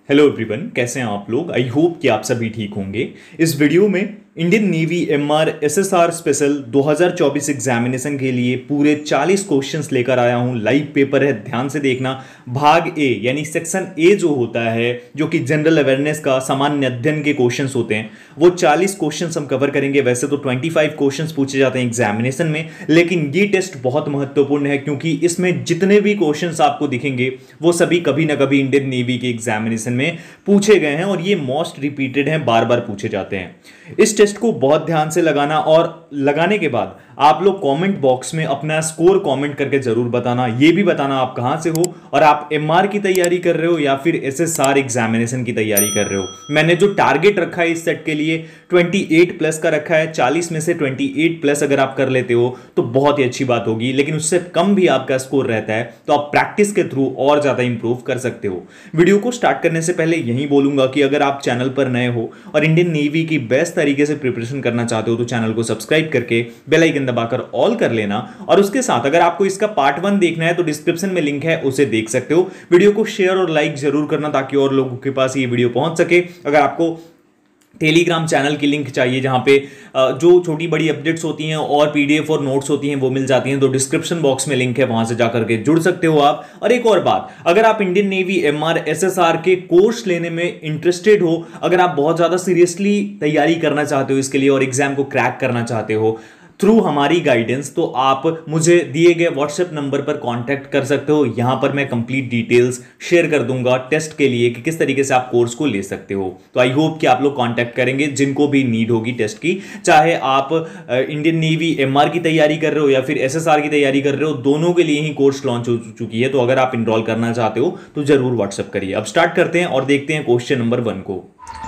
Hello everyone, कैसे हैं आप लोग। आई होप कि आप सभी ठीक होंगे। इस वीडियो में Indian navy MR SSR special 2024 examination के लिए पूरे 40 क्वेश्चंस लेकर आया हूं। लाइव पेपर है, ध्यान से देखना। भाग ए यानी सेक्शन ए जो होता है, जो कि जनरल अवेयरनेस का सामान्य अध्ययन के क्वेश्चंस होते हैं, वो 40 क्वेश्चंस हम कवर करेंगे। वैसे तो 25 क्वेश्चंस पूछे जाते हैं एग्जामिनेशन में, लेकिन ये टेस्ट बहुत महत्वपूर्ण है क्योंकि इसमें जितने भी क्वेश्चंस आपको दिखेंगे वो सभी कभी ना कभी इंडियन नेवी के एग्जामिनेशन में पूछे गए हैं और ये मोस्ट रिपीटेड हैं, बार बार पूछे जाते हैं। इस टेस्ट को बहुत ध्यान से लगाना और लगाने के बाद आप लोग कमेंट बॉक्स में अपना स्कोर कमेंट करके जरूर बताना। ये भी बताना आप कहां से हो और आप एमआर की तैयारी कर रहे हो या फिर एसएसआर एग्जामिनेशन की तैयारी कर रहे हो। मैंने जो टारगेट रखा है इस सेट के लिए 28 प्लस का रखा है। 40 में से 28 प्लस अगर आप कर लेते हो तो बहुत ही अच्छी बात होगी, लेकिन उससे कम भी आपका स्कोर रहता है तो आप प्रैक्टिस के थ्रू और ज्यादा इंप्रूव कर सकते हो। वीडियो को स्टार्ट करने से पहले यही बोलूंगा कि अगर आप चैनल पर नए हो और इंडियन नेवी की बेस्ट तरीके से प्रिपरेशन करना चाहते हो तो चैनल को सब्सक्राइब करके बेल आइकन दबाकर ऑल कर लेना। और उसके साथ अगर आपको इसका पार्ट 1 देखना है तो डिस्क्रिप्शन में लिंक है, उसे देख सकते हो। वीडियो को शेयर और लाइक जरूर करना ताकि और लोगों के पास ये वीडियो पहुंच सके। अगर आपको टेलीग्राम चैनल की लिंक चाहिए जहां पे जो छोटी बड़ी अपडेट्स होती हैं और पीडीएफ और नोट्स होती हैं वो मिल जाती हैं, तो डिस्क्रिप्शन बॉक्स में लिंक है, वहां से जाकर के जुड़ सकते हो आप। और एक और बात, अगर आप इंडियन नेवी एमआर एसएसआर के कोर्स लेने में इंटरेस्टेड हो, अगर आप बहुत ज्यादा सीरियसली तैयारी करना चाहते हो इसके लिए और एग्जाम को क्रैक करना चाहते हो थ्रू हमारी गाइडेंस, तो आप मुझे दिए गए व्हाट्सएप नंबर पर कांटेक्ट कर सकते हो। यहां पर मैं कंप्लीट डिटेल्स शेयर कर दूंगा टेस्ट के लिए कि किस तरीके से आप कोर्स को ले सकते हो। तो आई होप कि आप लोग कांटेक्ट करेंगे जिनको भी नीड होगी टेस्ट की, चाहे आप इंडियन नेवी एमआर की तैयारी कर रहे हो या फिर एसएसआर की तैयारी कर रहे हो, दोनों के लिए ही कोर्स लॉन्च हो चुकी है। तो अगर आप इनरोल करना चाहते हो तो जरूर व्हाट्सएप करिए। अब स्टार्ट करते हैं और देखते हैं क्वेश्चन नंबर 1 को।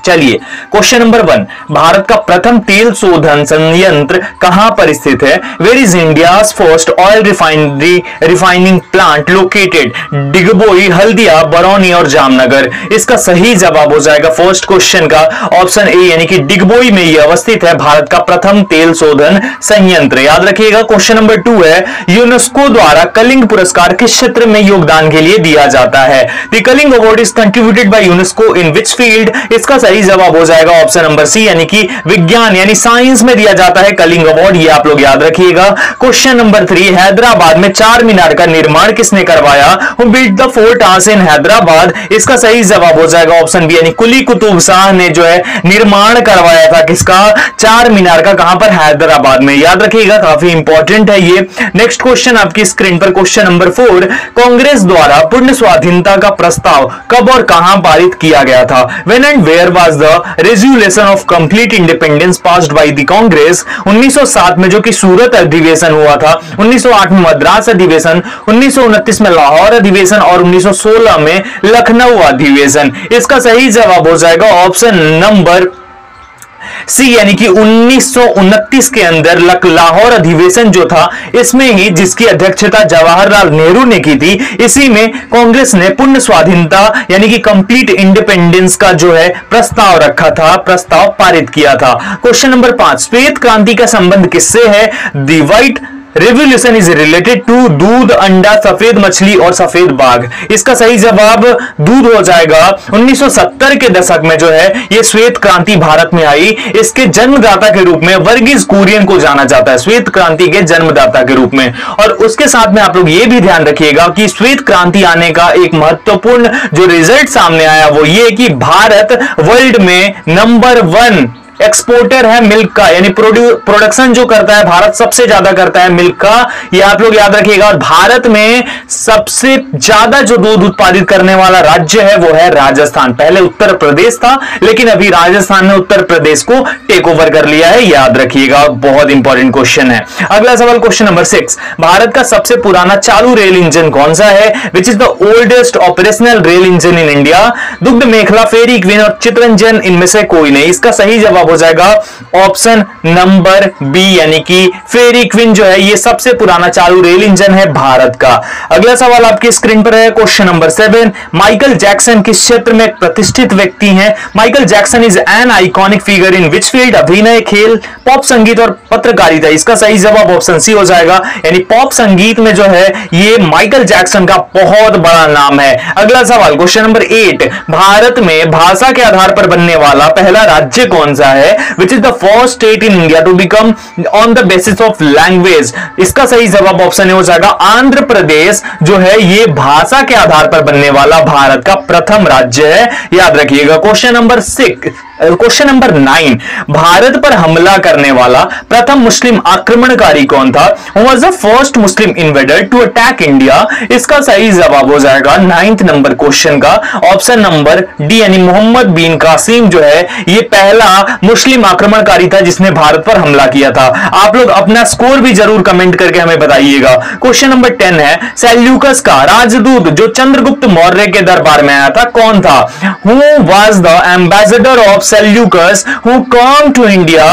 चलिए, क्वेश्चन नंबर 1, भारत का प्रथम तेल शोधन संयंत्र कहां पर स्थित है? Where is India's first oil refining plant located? Digboi, Haldia, Barauni और जामनगर। इसका सही जवाब हो जाएगा फर्स्ट क्वेश्चन का ऑप्शन ए, यानी कि डिगबोई में यह अवस्थित है भारत का प्रथम तेल शोधन संयंत्र। याद रखिएगा। क्वेश्चन नंबर 2 है, यूनेस्को द्वारा कलिंग पुरस्कार किस क्षेत्र में योगदान के लिए दिया जाता है? The Kalinga award is contributed by UNESCO in which field? इसका सही जवाब हो जाएगा ऑप्शन नंबर सी, यानी कि विज्ञान यानी साइंस में दिया जाता है कलिंग अवार्ड। ये आप लोग याद रखिएगा। क्वेश्चन नंबर 3, हैदराबाद में चार मीनार का निर्माण किसने करवाया? Who built the four towers in Hyderabad? इसका सही जवाब हो जाएगा ऑप्शन बी, यानी कुली कुतुब शाह ने जो है निर्माण करवाया था किसका? चार मीनार का। कहां पर? हैदराबाद में। याद रखिएगा, काफी इंपॉर्टेंट है ये। नेक्स्ट क्वेश्चन आपकी स्क्रीन पर, क्वेश्चन नंबर 4, कांग्रेस द्वारा पूर्ण स्वाधीनता का प्रस्ताव कब और कहां पारित किया गया था? When and where was the resolution of complete independence passed by the Congress? 1907 में जो कि सूरत अधिवेशन हुआ था, 1908 में मद्रास अधिवेशन, 1929 में लाहौर अधिवेशन और 1916 में लखनऊ अधिवेशन। इसका सही जवाब हो जाएगा ऑप्शन नंबर सी, यानी कि 1929 के अंदर लाहौर अधिवेशन जो था, इसमें ही जिसकी अध्यक्षता जवाहरलाल नेहरू ने की थी, इसी में कांग्रेस ने पूर्ण स्वाधीनता यानी कि कंप्लीट इंडिपेंडेंस का जो है प्रस्ताव रखा था, प्रस्ताव पारित किया था। क्वेश्चन नंबर 5, श्वेत क्रांति का संबंध किससे है? The white revolution is related to दूध, अंडा, सफेद मछली और सफेद बाघ। इसका सही जवाब दूध हो जाएगा। 1970 के दशक में जो है ये श्वेत क्रांति भारत में आई। इसके जन्मदाता के रूप में वर्गीज कुरियन को जाना जाता है, श्वेत क्रांति के जन्मदाता के रूप में। और उसके साथ में आप लोग ये भी ध्यान रखिएगा कि श्वेत क्रांति आने का एक महत्वपूर्ण जो रिजल्ट सामने आया वो ये कि भारत वर्ल्ड में नंबर 1 एक्सपोर्टर है मिल्क का, यानी प्रोडक्शन जो करता है भारत सबसे ज्यादा करता है मिल्क का, ये आप लोग याद रखिएगा। और भारत में सबसे ज्यादा जो दूध उत्पादित करने वाला राज्य है वो है राजस्थान। पहले उत्तर प्रदेश था, लेकिन अभी राजस्थान ने उत्तर प्रदेश को टेक ओवर कर लिया है, याद रखिएगा। बहुत इंपॉर्टेंट क्वेश्चन है। अगला सवाल, क्वेश्चन नंबर 6, भारत का सबसे पुराना चालू रेल इंजन कौन सा है? Which is the oldest operational rail engine in India? दुग्ध मेखला, फेरी क्वीन और चितरंजन, इनमें से कोई नहीं। इसका सही जवाब जवाब हो जाएगा ऑप्शन नंबर बी, यानी कि फेरी क्वीन जो है ये सबसे पुराना चालू रेल इंजन है भारत का। अगला सवाल आपकी स्क्रीन पर है, क्वेश्चन नंबर 7। माइकल जैक्सन किस क्षेत्र में एक प्रतिष्ठित व्यक्ति हैं? Michael Jackson is an iconic figure in which field? अभिनय, खेल, पॉप संगीत और पत्रकारिता। इसका सही जवाब ऑप्शन सी हो जाएगा, यानी पॉप संगीत में जो है ये माइकल जैक्सन का बहुत बड़ा नाम है। अगला सवाल क्वेश्चन नंबर 8। भारत में भाषा के आधार पर बनने वाला पहला राज्य कौन सा है? Which is the first state in India to become on the basis of language? इसका सही जवाब ऑप्शन ए हो जाएगा आंध्र प्रदेश जो है ये भाषा के आधार पर बनने वाला भारत का प्रथम राज्य है, याद रखिएगा। Question number 9। भारत पर हमला करने वाला प्रथम मुस्लिम आक्रमणकारी कौन था? Who was the first Muslim invader to attack India? इसका सही जवाब हो जाएगा 9th नंबर क्वेश्चन का ऑप्शन नंबर डी, यानी मोहम्मद बिन कासिम जो है ये पहला मुस्लिम आक्रमणकारी था जिसने भारत पर हमला किया था। आप लोग अपना स्कोर भी जरूर कमेंट करके हमें बताइएगा। क्वेश्चन नंबर 10 है, सेल्यूकस का राजदूत जो चंद्रगुप्त मौर्य के दरबार में आया था कौन था? Who was the ambassador of Seleucus who came to India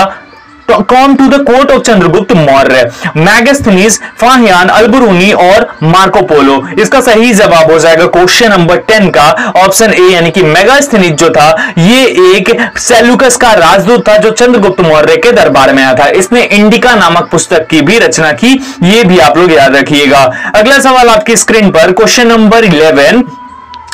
come to the court of Chandragupta Maurya? Megasthenes, Fahien, Alberuni और मार्को पोलो। इसका सही जवाब हो जाएगा क्वेश्चन नंबर 10 का ऑप्शन ए, यानी कि मैगस्थनीज जो था ये एक सेल्यूकस का राजदूत था जो चंद्रगुप्त मौर्य के दरबार में आया था। इसने इंडिका नामक पुस्तक की भी रचना की, ये भी आप लोग याद रखिएगा। अगला सवाल आपकी स्क्रीन पर क्वेश्चन नंबर 11।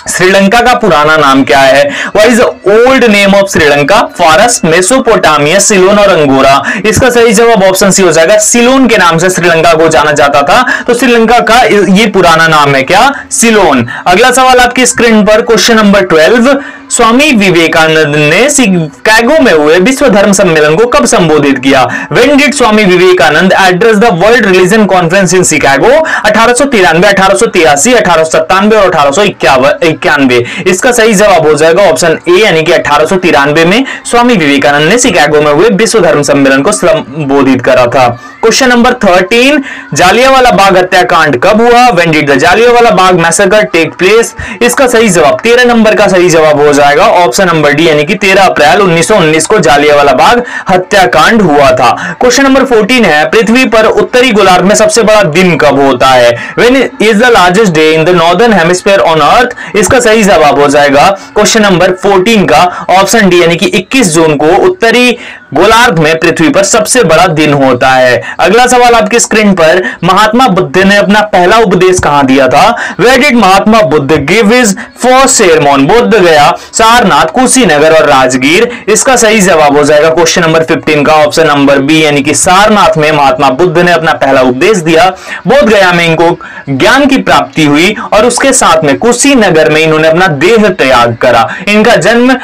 श्रीलंका का पुराना नाम क्या है? What is the old name of Sri Lanka? फारस, मेसोपोटामिया, सिलोन और अंगोरा। इसका सही जवाब ऑप्शन सी हो जाएगा, सिलोन के नाम से श्रीलंका को जाना जाता था, तो श्रीलंका का ये पुराना नाम है क्या? सिलोन। अगला सवाल आपकी स्क्रीन पर क्वेश्चन नंबर 12। स्वामी विवेकानंद ने शिकागो में हुए विश्व धर्म सम्मेलन को कब संबोधित किया? When did Swami Vivekananda address the world religion conference in Chicago? 1893, 1883, 1897 और 1891। इसका सही जवाब हो जाएगा ऑप्शन ए, यानी कि 1893 में स्वामी विवेकानंद ने शिकागो में हुए विश्व धर्म सम्मेलन को संबोधित करा था। Question number 13। जालियांवाला बाग हत्याकांड कब हुआ? When did the Jallianwala Bagh massacre take place? इसका सही जवाब 13 नंबर का सही जवाब हो जाएगा ऑप्शन नंबर डी, यानी कि 13 अप्रैल 1919 को जालियांवाला बाग हत्याकांड हुआ था। क्वेश्चन नंबर 14 है, पृथ्वी पर उत्तरी गोलार्ध में सबसे बड़ा दिन कब होता है? When is the largest day in the northern hemisphere on earth? इसका सही जवाब हो जाएगा क्वेश्चन नंबर 14 का ऑप्शन डी, यानी कि 21 जून को उत्तरी गोलार्ध में पृथ्वी पर सबसे बड़ा दिन होता है। अगला सवाल आपकी स्क्रीन पर, महात्मा बुद्ध ने अपना पहला उपदेश कहां दिया था? Where did Mahatma Buddha give his first sermon? बोध गया, सारनाथ, कुशीनगर और राजगीर। इसका सही जवाब हो जाएगा क्वेश्चन नंबर 15 का ऑप्शन नंबर बी, यानी कि सारनाथ में महात्मा बुद्ध ने अपना पहला उपदेश दिया। बोध गया में इनको ज्ञान की प्राप्ति हुई और उसके साथ में कुशीनगर में इन्होंने अपना देह त्याग करा। इनका जन्म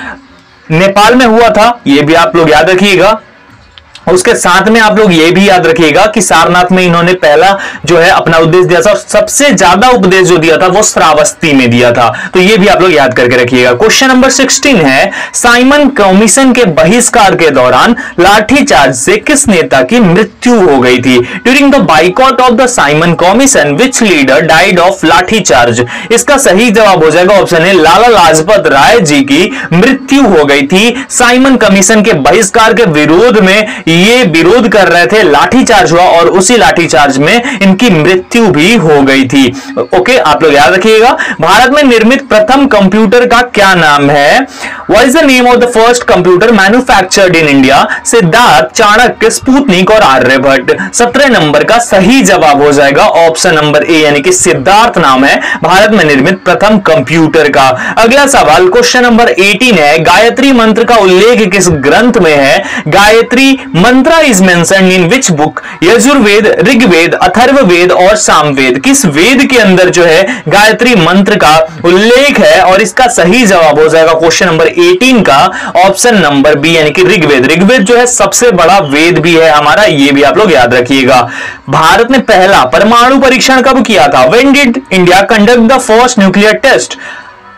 नेपाल में हुआ था, यह भी आप लोग याद रखिएगा। उसके साथ में आप लोग ये भी याद रखिएगा कि सारनाथ में इन्होंने पहला जो है अपना उपदेश दिया था, सबसे ज्यादा उपदेश जो दिया था वो श्रावस्ती में दिया था, तो ये भी आप लोग याद करके रखिएगा। क्वेश्चन नंबर 16 है, साइमन कमीशन के बहिष्कार के दौरान लाठीचार्ज से किस नेता की मृत्यु हो गई थी? During the boycott of the Simon commission which leader died of lathicharge? इसका सही जवाब हो जाएगा ऑप्शन ए, लाला लाजपत राय जी की मृत्यु हो गई थी साइमन कमीशन के बहिष्कार के विरोध में। ये विरोध कर रहे थे, लाठीचार्ज हुआ और उसी लाठीचार्ज में इनकी मृत्यु भी हो गई थी। ओके, आप लोग याद रखिएगा। भारत में निर्मित प्रथम कंप्यूटर का क्या नाम है? What is the name of the first computer manufactured in India? Siddharth, Chanakya, Sputnik और आर्यभट्ट। 17 नंबर का सही जवाब हो जाएगा ऑप्शन नंबर ए, यानी कि सिद्धार्थ नाम है भारत में निर्मित प्रथम कंप्यूटर का। अगला सवाल क्वेश्चन नंबर 18 है, गायत्री मंत्र का उल्लेख किस ग्रंथ में है? Gayatri mantra is mentioned in which book? Yajurveda, Rigveda, Atharvaveda और सामवेद। किस वेद के अंदर जो है गायत्री मंत्र का उल्लेख है? और इसका सही जवाब हो जाएगा क्वेश्चन नंबर 18 का ऑप्शन नंबर बी, यानी कि ऋग्वेद। ऋग्वेद जो है सबसे बड़ा वेद भी है हमारा, ये भी आप लोग याद रखिएगा। भारत ने पहला परमाणु परीक्षण कब किया था? When did India conduct the first nuclear test?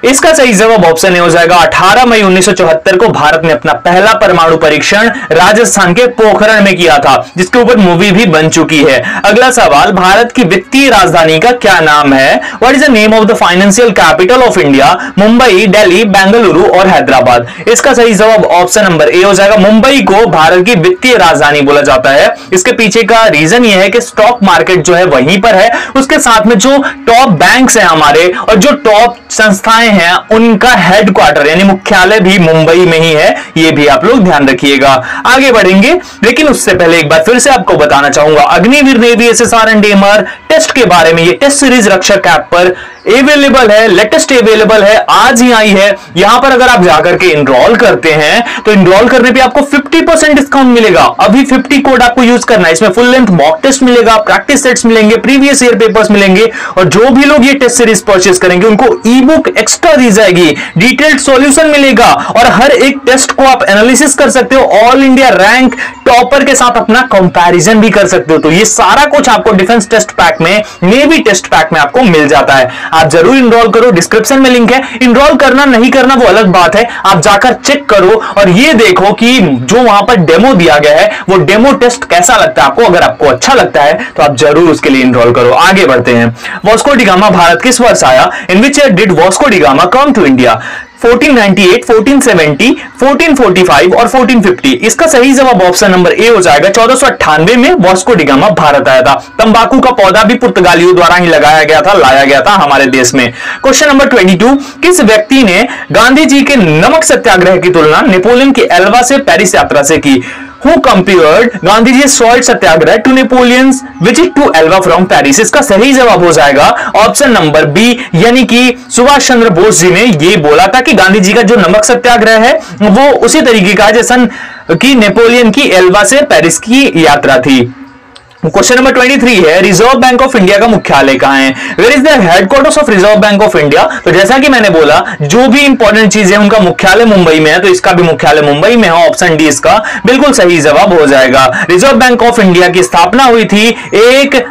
इसका सही जवाब ऑप्शन ए हो जाएगा। 18 मई 1974 को भारत ने अपना पहला परमाणु परीक्षण राजस्थान के पोखरण में किया था, जिसके ऊपर मूवी भी बन चुकी है। अगला सवाल, भारत की वित्तीय राजधानी का क्या नाम है? What is the name of the financial capital of India? Mumbai, Delhi, Bengaluru और हैदराबाद। इसका सही जवाब ऑप्शन नंबर ए हो जाएगा। मुंबई को भारत की वित्तीय राजधानी बोला जाता है। इसके पीछे का रीजन यह है कि स्टॉक मार्केट जो है वहीं पर है, उसके साथ में जो टॉप बैंक्स हैं हमारे और जो टॉप संस्थाएं हैं उनका हेडक्वार्टर यानी मुख्यालय भी मुंबई में ही है। ये भी आप लोग ध्यान रखिएगा। आगे बढ़ेंगे, लेकिन उससे पहले एक बार फिर से आपको बताना चाहूंगा Agniveer navy SSR and MR test के बारे में। ये टेस्ट सीरीज रक्षक ऐप पर अवेलेबल है, लेटेस्ट अवेलेबल है, आज ही आई है। यहां पर अगर आप जाकर के इनरोल करते हैं तो इनरोल करने पे आपको 50% डिस्काउंट मिलेगा। अभी 50 कोड आपको यूज करना है। इसमें फुल लेंथ मॉक टेस्ट मिलेगा, प्रैक्टिस सेट्स मिलेंगे, प्रीवियस ईयर पेपर्स मिलेंगे और जो भी लोग ये टेस्ट सीरीज परचेस करेंगे उनको ई बुक एक्स्ट्रा दी जाएगी, डिटेल्ड सॉल्यूशन मिलेगा और हर एक टेस्ट को आप एनालिसिस कर सकते हो। ऑल इंडिया रैंक टॉपर के साथ अपना कंपैरिजन भी कर सकते हो। तो ये सारा कुछ आपको डिफेंस टेस्ट पैक में, नेवी टेस्ट पैक में आपको मिल जाता है। आप जरूर इनरोल करो, डिस्क्रिप्शन में लिंक है। इनरोल करना नहीं करना वो अलग बात है, आप जाकर चेक करो और ये देखो कि जो वहां पर डेमो दिया गया है वो डेमो टेस्ट कैसा लगता है आपको। अगर आपको अच्छा लगता है तो आप जरूर उसके लिए इनरोल करो। आगे बढ़ते हैं। वास्को डी गामा भारत किस वर्ष आया? In which year did Vasco da Gama come to India? 1498, 1470, 1445 और 1450। इसका सही जवाब ऑप्शन नंबर ए हो जाएगा। 1498 में वास्को डी गामा भारत आया था। तंबाकू का पौधा भी पुर्तगालियों द्वारा ही लगाया गया था, लाया गया था हमारे देश में। क्वेश्चन नंबर 22, किस व्यक्ति ने गांधी जी के नमक सत्याग्रह की तुलना नेपोलियन की एल्वा से पेरिस यात्रा से की? Who compared Gandhi's salt Satyagraha to Napoleon's visit to Elba from Paris? इसका सही जवाब हो जाएगा ऑप्शन नंबर बी, यानी कि सुभाष चंद्र बोस जी ने ये बोला था कि गांधी जी का जो नमक सत्याग्रह है वो उसी तरीके का जैसा कि नेपोलियन की एल्बा से पेरिस की यात्रा थी। क्वेश्चन नंबर 23 है, रिजर्व बैंक ऑफ इंडिया का मुख्यालय कहां है? Where is the headquarters of Reserve Bank of India? तो जैसा कि मैंने बोला जो भी इंपॉर्टेंट चीज है उनका मुख्यालय मुंबई में है, तो इसका भी मुख्यालय मुंबई में है। ऑप्शन डी इसका बिल्कुल सही जवाब हो जाएगा। रिजर्व बैंक ऑफ इंडिया की स्थापना हुई थी 1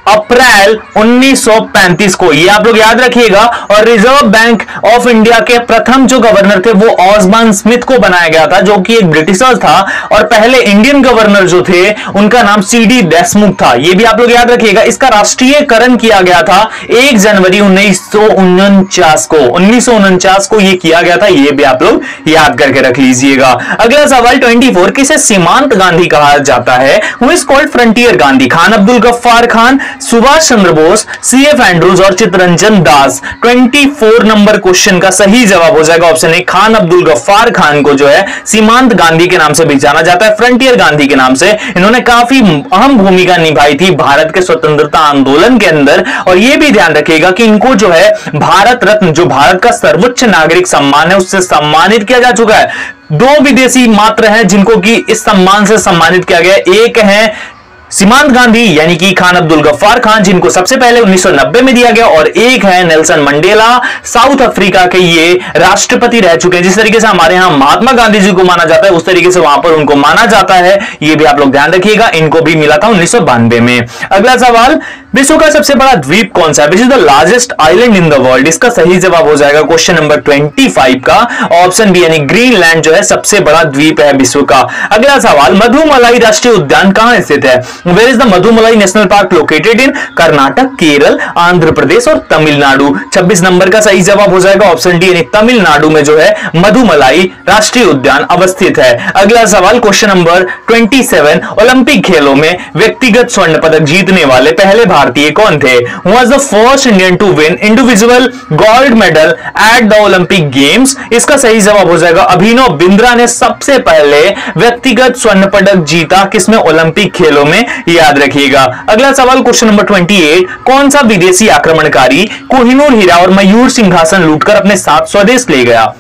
अप्रैल 1935 को, ये आप लोग याद रखिएगा। और रिजर्व बैंक ऑफ इंडिया के प्रथम जो गवर्नर थे वो ऑसबॉर्न स्मिथ को बनाया गया था, जो कि एक ब्रिटिशर था। और पहले इंडियन गवर्नर जो थे उनका नाम सीडी देशमुख था, ये भी आप लोग याद रखिएगा। इसका राष्ट्रीयकरण किया गया था 1 जनवरी 1949 को ये किया गया था, ये भी आप लोग याद करके रख लीजिएगा। अगला सवाल 24, किसे सीमांत गांधी कहा जाता है? Who is called frontier Gandhi? Khan Abdul Ghaffar Khan, Subhash Chandra Bose, CF Andrews और चित्तरंजन दास। 24 नंबर क्वेश्चन का सही जवाब हो जाएगा ऑप्शन ए। खान अब्दुल गफ्फार खान को जो है सीमांत गांधी के नाम से भी जाना जाता है, फ्रंटियर गांधी के नाम से। इन्होंने काफी अहम भूमिका निभाई थी भारत के स्वतंत्रता आंदोलन के अंदर। और यह भी ध्यान रखिएगा कि इनको जो है भारत रत्न, जो भारत का सर्वोच्च नागरिक सम्मान है, उससे सम्मानित किया जा चुका है। 2 विदेशी मात्र हैं जिनको कि इस सम्मान से सम्मानित किया गया। एक है सीमांत गांधी यानी कि खान अब्दुल गफ्फार खान, जिनको सबसे पहले 1990 में दिया गया, और एक है नेल्सन मंडेला, साउथ अफ्रीका के ये राष्ट्रपति रह चुके हैं। जिस तरीके से हमारे यहां महात्मा गांधी जी को माना जाता है उस तरीके से वहां पर उनको माना जाता है, ये भी आप लोग ध्यान रखिएगा। इनको भी मिला था 1992 में। अगला सवाल, विश्व का सबसे बड़ा द्वीप कौन सा है? Which is the largest island in the world? इसका सही जवाब हो जाएगा क्वेश्चन नंबर 25 का ऑप्शन बी, यानी ग्रीनलैंड जो है सबसे बड़ा द्वीप है विश्व का। अगला सवाल, मधुमलाई राष्ट्रीय उद्यान कहां स्थित है? Where is the Mudumalai national park located in? Karnataka, Kerala, Andhra Pradesh और तमिलनाडु। 26 नंबर का सही जवाब हो जाएगा ऑप्शन डी, यानी तमिलनाडु में जो है मधुमलाई राष्ट्रीय उद्यान अवस्थित है। अगला सवाल क्वेश्चन नंबर 27, ओलंपिक खेलों में व्यक्तिगत स्वर्ण पदक जीतने वाले पहले भारतीय कौन थे? Who was the first Indian to win individual gold medal at the Olympic Games? इसका सही जवाब हो जाएगा अभिनव बिंद्रा ने सबसे पहले व्यक्तिगत स्वर्ण पदक जीता, किसमें? ओलंपिक खेलों में, याद रखिएगा। अगला सवाल क्वेश्चन नंबर 28, कौन सा विदेशी आक्रमणकारी कोहिनूर हीरा और मयूर सिंहासन लूटकर अपने साथ स्वदेश ले गया?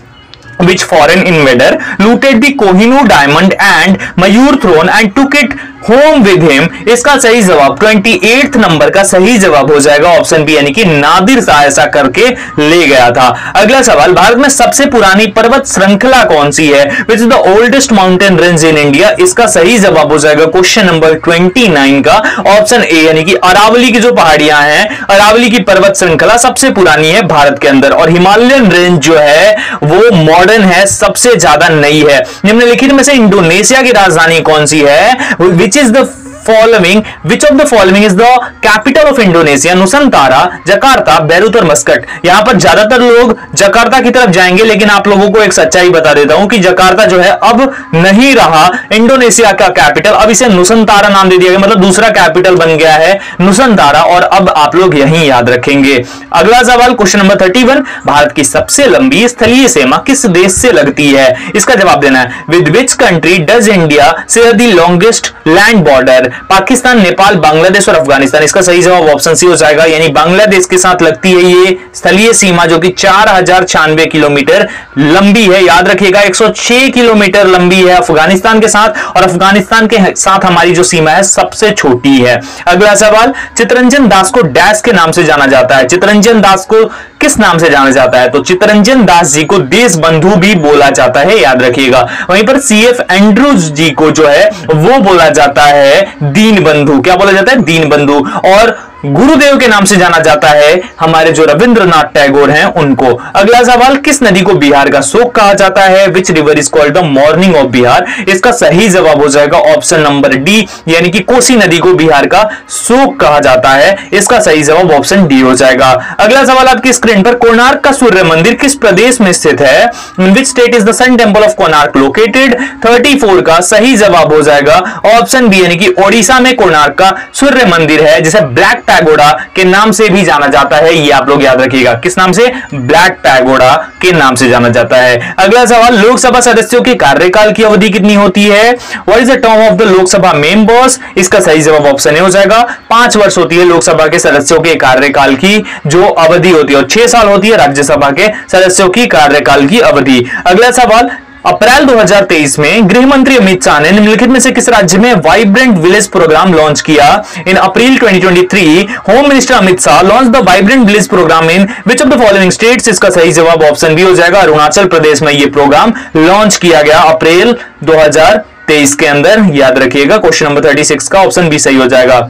Which foreign invader looted the Kohinoor diamond and Mayur throne and took it home with him, इसका सही जवाब 28 नंबर का सही जवाब हो जाएगा ऑप्शन बी, यानी कि नादिर शाह ऐसा करके ले गया था। अगला सवाल, भारत में सबसे पुरानी पर्वत श्रृंखला कौन सी है? Which is the oldest mountain range in India, इसका सही जवाब हो जाएगा क्वेश्चन नंबर 29 का ऑप्शन ए, यानी कि अरावली की जो पहाड़ियां हैं, अरावली की पर्वत श्रृंखला सबसे पुरानी है भारत के अंदर, और हिमालयन रेंज जो है वो मॉडर्न है, सबसे ज्यादा नई है। निम्नलिखित में से इंडोनेशिया की राजधानी कौन सी है? Which is the which of the following is the capital of Indonesia? Nusantara, Jakarta, Beirut और मस्कट। यहां पर ज्यादातर लोग जकार्ता की तरफ जाएंगे, लेकिन आप लोगों को एक सच्चाई बता देता हूं कि जकार्ता जो है अब नहीं रहा इंडोनेशिया का कैपिटल, अब इसे नुसंतारा नाम दे दिया गया, मतलब दूसरा कैपिटल बन गया है नुसंतारा, और अब आप लोग यही याद रखेंगे। अगला सवाल क्वेश्चन नंबर 31, भारत की सबसे लंबी स्थलीय सीमा किस देश से लगती है? इसका जवाब देना है। With which country does India share the longest land border? Pakistan, Nepal, Bangladesh और अफगानिस्तान, इसका सही जवाब ऑप्शन सी हो जाएगा, यानी बांग्लादेश के साथ लगती है ये स्थलीय सीमा, जो कि 4096 किलोमीटर लंबी है। याद रखिएगा 106 किलोमीटर लंबी है अफगानिस्तान के साथ, और अफगानिस्तान के साथ हमारी जो सीमा है सबसे छोटी है। अगला सवाल, चित्तरंजन दास को डैश के नाम से जाना जाता है? चित्तरंजन दास को किस नाम से जाना जाता है? तो चित्तरंजन दास जी को देश बंधु भी बोला जाता है, याद रखिएगा। वहीं पर सीएफ एंड्रूज जी को जो है वो बोला जाता है दीन बंधु। क्या बोला जाता है? दीन बंधु। और गुरुदेव के नाम से जाना जाता है हमारे जो रविंद्रनाथ टैगोर हैं उनको। अगला सवाल, किस नदी को बिहार का शोक कहा जाता है? Which river is called the morning of Bihar? इसका सही जवाब हो जाएगा ऑप्शन नंबर डी, यानी कि कोसी नदी को बिहार का शोक कहा जाता है, इसका सही जवाब ऑप्शन डी हो जाएगा। अगला सवाल आपकी स्क्रीन पर, कोणार्क का सूर्य मंदिर किस प्रदेश में स्थित है? In which state is the sun temple of Konark located? 34 का सही जवाब हो जाएगा ऑप्शन बी, यानी कि ओडिशा में कोणार्क का सूर्य मंदिर है, जिसे ब्लैक पैगोडा के नाम से भी जाना जाता है। ये आप लोग याद रखिएगा, किस नाम से? ब्लैक पैगोडा के नाम से जाना जाता है। अगला सवाल, लोकसभा सदस्यों के कार्यकाल की अवधि कितनी होती है? What is the term of the Lok Sabha members? इसका सही जवाब ऑप्शन ए हो जाएगा। 5 वर्ष होती है लोकसभा के सदस्यों के कार्यकाल की जो अवधि होती है, और 6 साल होती है राज्यसभा के सदस्यों की कार्यकाल की अवधि। अगला सवाल, अप्रैल 2023 में गृह मंत्री अमित शाह ने निम्नलिखित में से किस राज्य में वाइब्रेंट विलेज प्रोग्राम लॉन्च किया? In April 2023 home minister Amit Shah launch the vibrant village program in which of the following states? इसका सही जवाब ऑप्शन बी हो जाएगा। अरुणाचल प्रदेश में यह प्रोग्राम लॉन्च किया गया अप्रैल 2023 के अंदर, याद रखिएगा। क्वेश्चन नंबर 36 का ऑप्शन बी सही हो जाएगा।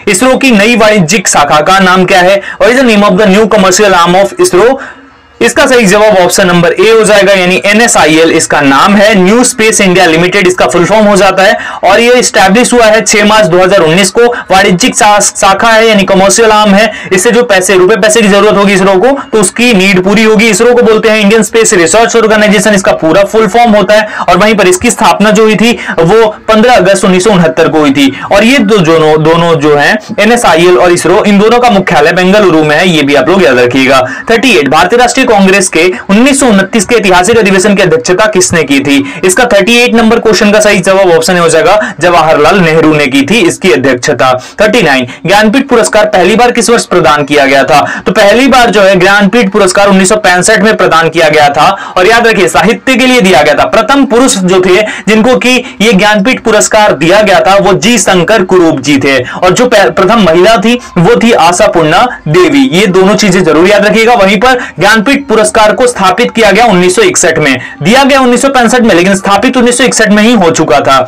इसरो की नई वाणिज्यिक शाखा का नाम क्या है? What is the name of the new commercial arm of ISRO? इसका सही जवाब ऑप्शन नंबर ए हो जाएगा, यानी NSIL इसका नाम है, न्यू स्पेस इंडिया लिमिटेड इसका फुल फॉर्म हो जाता है, और ये स्टैब्लिश हुआ है 6 मार्च 2019 को। वाणिज्यिक शाखा है, यानी कमर्शियल आर्म है। इससे जो रुपए पैसे की जरूरत होगी इसरो को, तो उसकी नीड पूरी होगी। इसरो को बोलते हैं इंडियन स्पेस रिसर्च ऑर्गेनाइजेशन, इसका पूरा फुल फॉर्म होता है। और वहीं पर इसकी स्थापना जो हुई थी वो 15 अगस्त 1969 को हुई थी। और ये दोनों जो है NSIL और इसरो, इन दोनों का मुख्यालय बेंगलुरु में है, ये भी आप लोग याद रखिएगा। 38, भारतीय राष्ट्रीय कांग्रेस के 1929 के ऐतिहासिक अधिवेशन की अध्यक्षता किसने की थी? इसका 38 नंबर क्वेश्चन का सही जवाब ऑप्शन हो जाएगा, जवाहरलाल नेहरू ने की थी इसकी अध्यक्षता। 39, ज्ञानपीठ पुरस्कार पहली बार किस वर्ष प्रदान किया गया था? तो पहली बार जो है ज्ञानपीठ पुरस्कार 1965 में प्रदान किया गया था, और याद रखिए साहित्य के लिए दिया गया था। प्रथम पुरुष जो थे जिनको कि ये ज्ञानपीठ पुरस्कार दिया गया था वो जी शंकर कुरूप जी थे, और जो प्रथम महिला थी वो थी आशापूर्णा देवी। ये दोनों चीजें जरूर याद रखिएगा। वहीं पर ज्ञानपीठ पुरस्कार को स्थापित किया गया 1961 में, दिया गया 1965 में, लेकिन स्थापित 1961 में ही हो चुका था।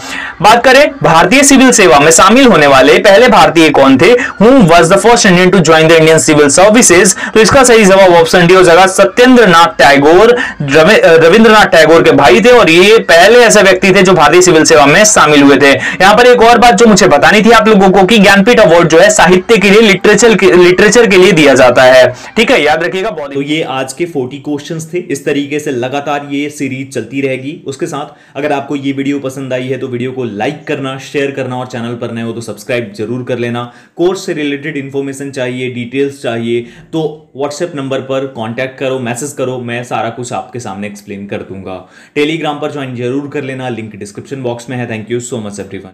बात करें भारतीय सिविल सेवा में शामिल होने वाले पहले भारतीय कौन थे? Who was the first Indian to join the Indian civil services? तो इसका सही जवाब ऑप्शन डी हो जाएगा, सत्येंद्र नाथ टैगोर। रविंद्रनाथ टैगोर के भाई थे, और ये पहले ऐसे व्यक्ति थे जो भारतीय सिविल सेवा में शामिल हुए थे। यहां पर एक और बात जो मुझे बतानी थी आप लोगों को कि ज्ञानपीठ अवार्ड जो है साहित्य के लिए, लिटरेचर के लिए दिया जाता है, ठीक है, याद रखिएगा। तो ये आज के 40 क्वेश्चंस थे। इस तरीके से लगातार ये सीरीज चलती रहेगी। उसके साथ अगर आपको ये वीडियो पसंद आई है तो वीडियो को लाइक करना, शेयर करना, और चैनल पर नए हो तो सब्सक्राइब जरूर कर लेना। कोर्स से रिलेटेड इंफॉर्मेशन चाहिए, डिटेल्स चाहिए तो व्हाट्सएप नंबर पर कांटेक्ट करो, मैसेज करो, मैं सारा कुछ आपके सामने एक्सप्लेन कर दूंगा। टेलीग्राम पर ज्वाइन जरूर कर लेना, लिंक डिस्क्रिप्शन बॉक्स में है। Thank you so much everyone.